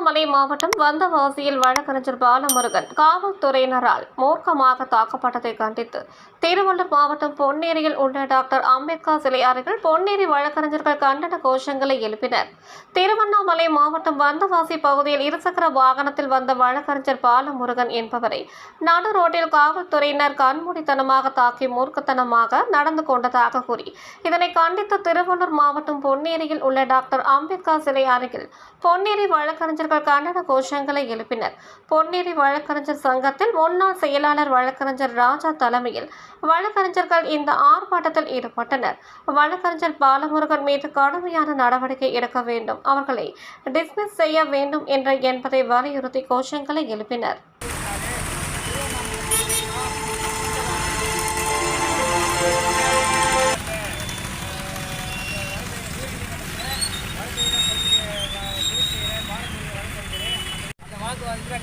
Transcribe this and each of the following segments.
திருவண்ணாமலை மாவட்டம் வந்தவாசியில் வழக்கறிஞர் பாலமுருகன் காவல்துறையினரால் மூர்க்கமாக தாக்கப்பட்டதை கண்டித்து திருவள்ளூர் மாவட்டம் பொன்னேரியில் உள்ள டாக்டர் அம்பேத்கர் சிலை அருகில் பொன்னேரி வழக்கறிஞர்கள் கண்டன கோஷங்களை எழுப்பினர். திருவண்ணாமலை மாவட்டம் வந்தவாசி பகுதியில் இருசக்கர வாகனத்தில் வந்த வழக்கறிஞர் பாலமுருகன் என்பவரை நடு ரோட்டில் காவல்துறையினர் கண்மூடித்தனமாக தாக்கி மூர்க்கத்தனமாக நடந்து கொண்டதாக கூறி இதனை கண்டித்து திருவள்ளூர் மாவட்டம் பொன்னேரியில் உள்ள டாக்டர் அம்பேத்கர் சிலை அருகில் பொன்னேரி வழக்கறிஞர்கள் கண்டன கோஷங்களை எழுப்பினர். பொன்னேரி வழக்கறிஞர் சங்கத்தில் முன்னாள் செயலாளர் வழக்கறிஞர் ராஜா தலைமையில் வழக்கறிஞர்கள் இந்த ஆர்ப்பாட்டத்தில் ஈடுபட்டனர். வழக்கறிஞர் பாலமுருகன் மீது கடுமையான நடவடிக்கை எடுக்க வேண்டும், அவர்களை டிஸ்மிஸ் செய்ய வேண்டும் என்பதை வலியுறுத்தி கோஷங்களை எழுப்பினர்.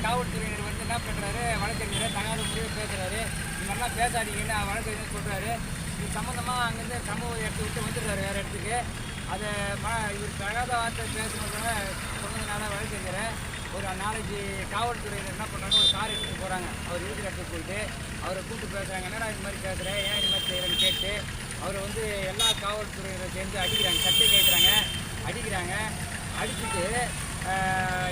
காவல்துறையினர் என்ன பண்ணுறாரு, வழக்கறிஞரை தகாத முறையில் பேசுகிறாரு. இந்த மாதிரிலாம் பேசாதீங்கன்னு வழக்கறிஞர் சொல்கிறாரு. இது சம்மந்தமாக அங்கேருந்து சம்பவ இடத்தை விட்டு வந்துடுறாரு வேறு இடத்துக்கு. அதை இவர் தகாத வார்த்தை சொன்னதுனால வழக்கறிஞரை ஒரு 4-5 காவல்துறையினர் என்ன பண்ணுறாங்க, ஒரு கார் எடுத்துகிட்டு போகிறாங்க. அவர் இருக்கிற இடத்துக்கு போயிட்டு அவரை கூப்பிட்டு பேசுகிறாங்க. என்னடா இது மாதிரி பேசுகிறேன், ஏன் இது மாதிரி செய்கிறேன்னு கேட்டு அவரை எல்லா காவல்துறையினரை சேர்ந்து அடிக்கிறாங்க, சட்டை கேட்குறாங்க, அடிச்சுட்டு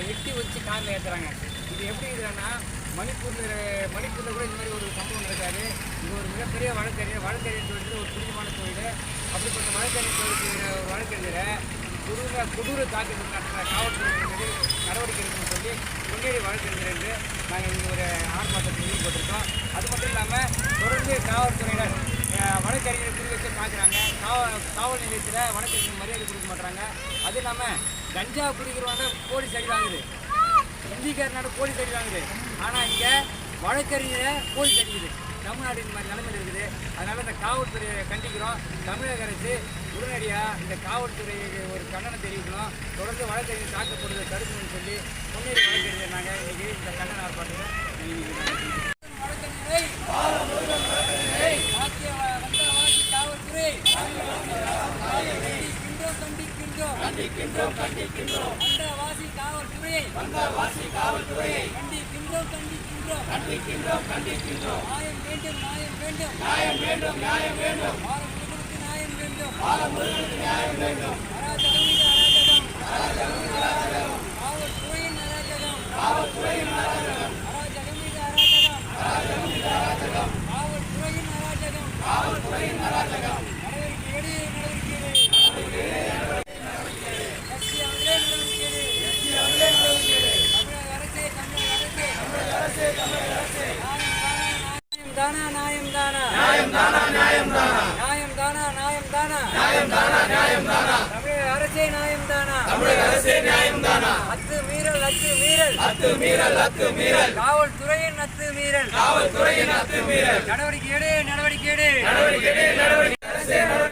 எட்டி வச்சு காரில் ஏற்றுறாங்க. இது எப்படி இருக்குன்னா, மணிப்பூரில் கூட இந்த மாதிரி ஒரு சம்பவம் நடக்காது. இது ஒரு மிகப்பெரிய வழக்கறிஞர் தொழில் ஒரு புனிதமான தொழில். அப்படிப்பட்ட வழக்கறிஞரை கொடூர தாக்குதல் நடத்துகிற காவல்துறையினர் மீது நடவடிக்கை எடுக்கணும்னு சொல்லி பொன்னேரி வழக்கறிஞர் என்று நாங்கள் இங்கே ஒரு ஆர்ப்பாட்டத்தில் ஈடுபட்டிருக்கோம். அது மட்டும் இல்லாமல் தொடர்ந்து காவல்துறையினர் வழக்கறிஞரை குறி வச்சு பார்க்குறாங்க. காவல் நிலையத்தில் வழக்கறிஞர் மரியாதை கொடுக்க மாட்டாங்க. அது இல்லாமல் கஞ்சா குடிக்கிறவங்க போலீஸ் அடி வாங்குது, இந்திக்காரனால போலீஸ் அடி வாங்குது. ஆனால் இங்கே வழக்கறிஞரை போலீஸ் அடிக்குது. தமிழ்நாடு இந்த மாதிரி நிலைமையில் இருக்குது. அதனால் இந்த காவல்துறையை கண்டிக்கிறோம். தமிழக அரசு உடனடியாக இந்த காவல்துறைக்கு ஒரு கண்டனம் தெரிவிக்கணும். தொடர்ந்து வழக்கறிஞர் தாக்கப்படுவதை தடுக்கணும்னு சொல்லி பொன்னேரி வழக்கறிஞர் நாங்கள் இன்றைக்கி இந்த கண்டன ஆர்ப்பாட்டத்தை வந்தவாசி காவல்துறையை கண்டிக்கின்றோம். நியாயம் வேண்டும். பாலமுருகனுக்கு நியாயம் வேண்டும். காவல்துறையின் அராஜகம். அத்துமீறல் காவல்துறையின் அத்துமீறல் நடவடிக்கை எடு.